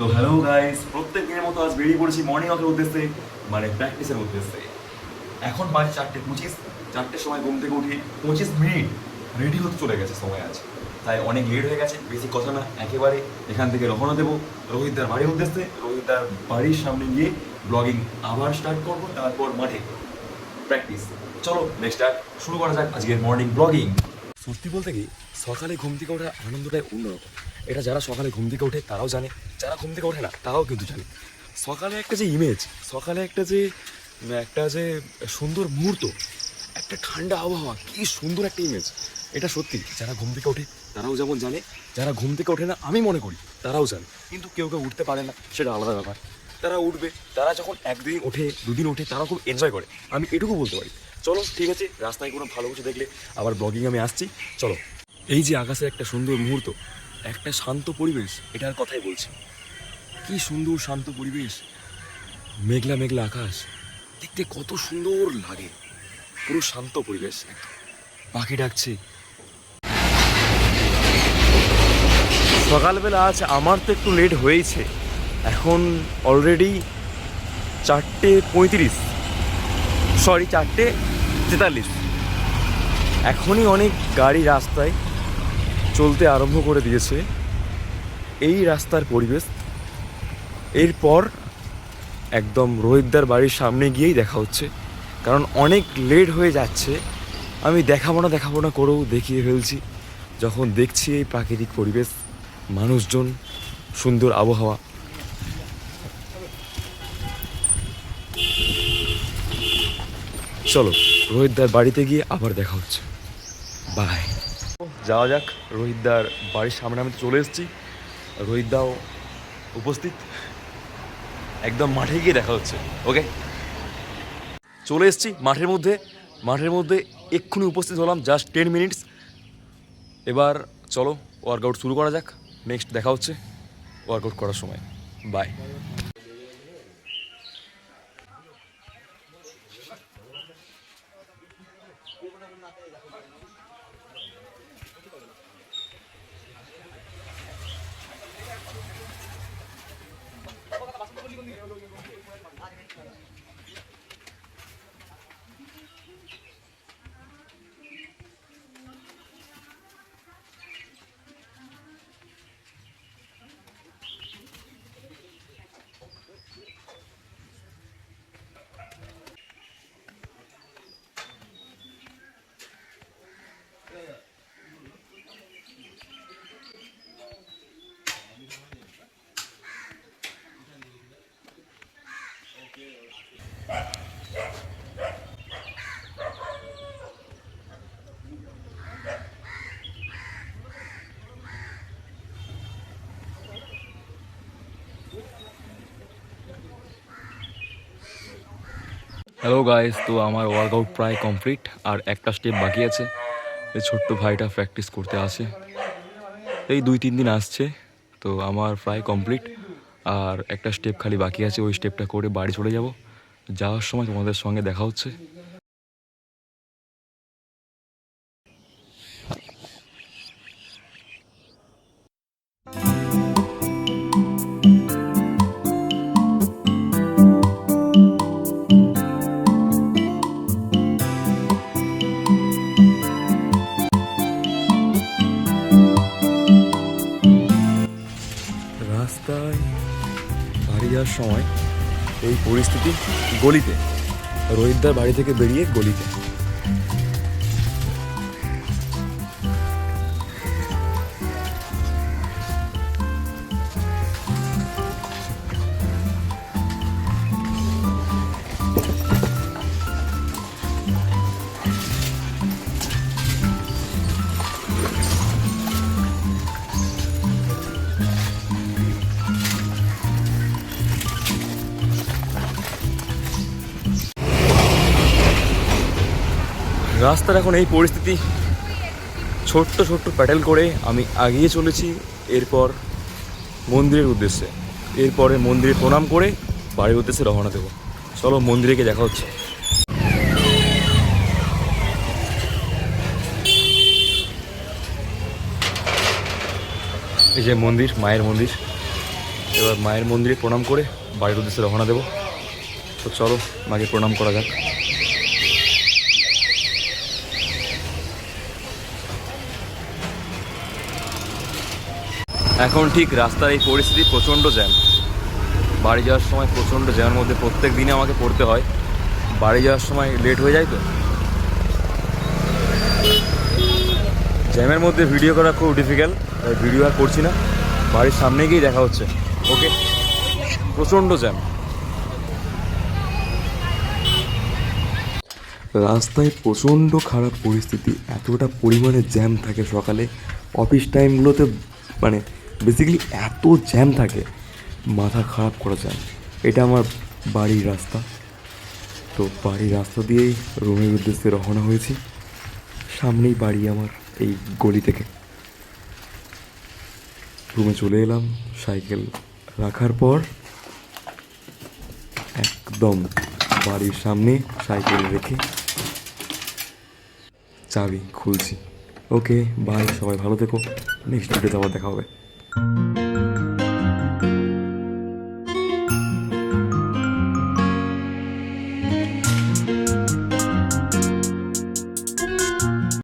তো hello guys, প্রত্যেক দিনের মতো আজ বেরিয়ে পড়েছি মর্নিং ওয়াকের উদ্দেশ্যে, মানে প্র্যাকটিসের উদ্দেশ্যে। এখন বাজে 4:25। 4টের সময় ঘুম থেকে উঠি, 25 মিনিট রেডি হতে চলে গেছে সময় আজ। তাই অনেক লেট হয়ে গেছে, বেশি কথা না, একেবারে এখান থেকে রওনা দেবো রোহিতদার বাড়ির উদ্দেশ্যে। রোহিতদার বাড়ির সামনে গিয়ে ব্লগিং আবার স্টার্ট করবো, তারপর মাঠে প্র্যাকটিস। চলো নেক্সট শুরু করা যাক আজকের মর্নিং ব্লগিং। সত্যি বলতে কি, সকালে ঘুম থেকে ওঠার আনন্দটাই অন্যরকম। এটা যারা সকালে ঘুম থেকে ওঠে তারাও জানে, যারা ঘুম থেকে ওঠে না তারাও কিন্তু জানে। সকালে একটা যে ইমেজ, সকালে একটা যে সুন্দর মুহূর্ত, একটা ঠান্ডা আবহাওয়া, কি সুন্দর একটা ইমেজ। এটা সত্যি যারা ঘুম থেকে ওঠে তারাও যেমন জানে, যারা ঘুম থেকে ওঠে না আমি মনে করি তারাও জানে। কিন্তু কেউ কেউ উঠতে পারে না, সেটা আলাদা ব্যাপার। তারা উঠবে, তারা যখন একদিন ওঠে, দুদিন ওঠে, তারা খুব এনজয় করে, আমি এটুকু বলতে পারি। চলো ঠিক আছে, রাস্তায় কোনো ভালো কিছু দেখলে আবার ব্লগিং আমি আসছি। চলো। এই যে আকাশে একটা সুন্দর মুহূর্ত, একটা শান্ত পরিবেশ, এটার কথাই বলছি। কি সুন্দর শান্ত পরিবেশ, মেঘলা মেঘলা আকাশ, দেখতে কত সুন্দর লাগে। পুরো শান্ত পরিবেশ, একদম পাখি ডাকছে। সকালবেলা আজ আমার তো একটু লেট হয়েছে, এখন অলরেডি 4:35, সরি 4:43। এখনই অনেক গাড়ি রাস্তায় চলতে আরম্ভ করে দিয়েছে। এই রাস্তার পরিবেশ এরপর একদম রোহিতদার বাড়ির সামনে গিয়েই দেখা হচ্ছে, কারণ অনেক লেট হয়ে যাচ্ছে। আমি দেখাবো না করেও দেখিয়ে ফেলছি। যখন দেখছি এই প্রাকৃতিক পরিবেশ, মানুষজন, সুন্দর আবহাওয়া। চলো রোহিতদার বাড়িতে গিয়ে আবার দেখা হচ্ছে, বাই। যাওয়া যাক রোহিতদার বাড়ির সামনে। আমি চলে এসেছি, রোহিতদাও উপস্থিত, একদম মাঠে গিয়ে দেখা হচ্ছে। ওকে, চলে এসেছি মাঠের মধ্যে এক্ষুনি উপস্থিত হলাম, জাস্ট 10 মিনিটস। এবার চলো ওয়ার্কআউট শুরু করা যাক। নেক্সট দেখা হচ্ছে ওয়ার্কআউট করার সময়, বাই। হ্যালো গাইস, তো আমার ওয়ার্কআউট প্রায় কমপ্লিট, আর একটা স্টেপ বাকি আছে। এই ছোট্ট ভাইটা প্র্যাকটিস করতে আসে, এই 2-3 দিন আসছে। তো আমার প্রায় কমপ্লিট, আর একটা স্টেপ খালি বাকি আছে। ওই স্টেপটা করে বাড়ি চলে যাব। যাওয়ার সময় তোমাদের সঙ্গে দেখা হচ্ছে। রাস্তায় বাড়ি যাওয়ার সময় এই পরিস্থিতি, গলিতে, রোহিতদার বাড়ি থেকে বেরিয়ে গলিতে। রাস্তার এখন এই পরিস্থিতি, ছোট্ট প্যাডেল করে আমি এগিয়ে চলেছি এরপর মন্দিরের উদ্দেশ্যে। এরপরে মন্দিরে প্রণাম করে বাড়ির উদ্দেশ্যে রওনা দেবো। চলো মন্দিরে গিয়ে দেখা হচ্ছে। এই যে মন্দির, মায়ের মন্দির। এবার মায়ের মন্দিরে প্রণাম করে বাড়ির উদ্দেশ্যে রওনা দেবো। তো চলো মাকে প্রণাম করা যাক। এখন ঠিক রাস্তার এই পরিস্থিতি, প্রচণ্ড জ্যাম। বাড়ি যাওয়ার সময় প্রচণ্ড জ্যামের মধ্যে প্রত্যেক দিনে আমাকে পড়তে হয়। বাড়ি যাওয়ার সময় লেট হয়ে যায়, তো জ্যামের মধ্যে ভিডিও করা খুব ডিফিকাল্ট, তাই ভিডিও আর করছি না। বাড়ির সামনে গিয়েই দেখা হচ্ছে। ওকে, প্রচণ্ড জ্যাম। রাস্তায় প্রচণ্ড খারাপ পরিস্থিতি, এতটা পরিমাণে জ্যাম থাকে সকালে অফিস টাইমগুলোতে, মানে বেসিক্যালি এত জ্যাম থাকে, মাথা খারাপ করা জ্যাম। এটা আমার বাড়ির রাস্তা। তো বাড়ির রাস্তা দিয়েই রুমের উদ্দেশ্যে রওনা হয়েছি। সামনেই বাড়ি আমার, এই গলি থেকে রুমে চলে এলাম। সাইকেল রাখার পর একদম বাড়ির সামনে সাইকেল রেখে চাবি খুলছি। ওকে বাই, সবাই ভালো থেকো। নেক্সট ভিডিওতে আবার দেখা হবে।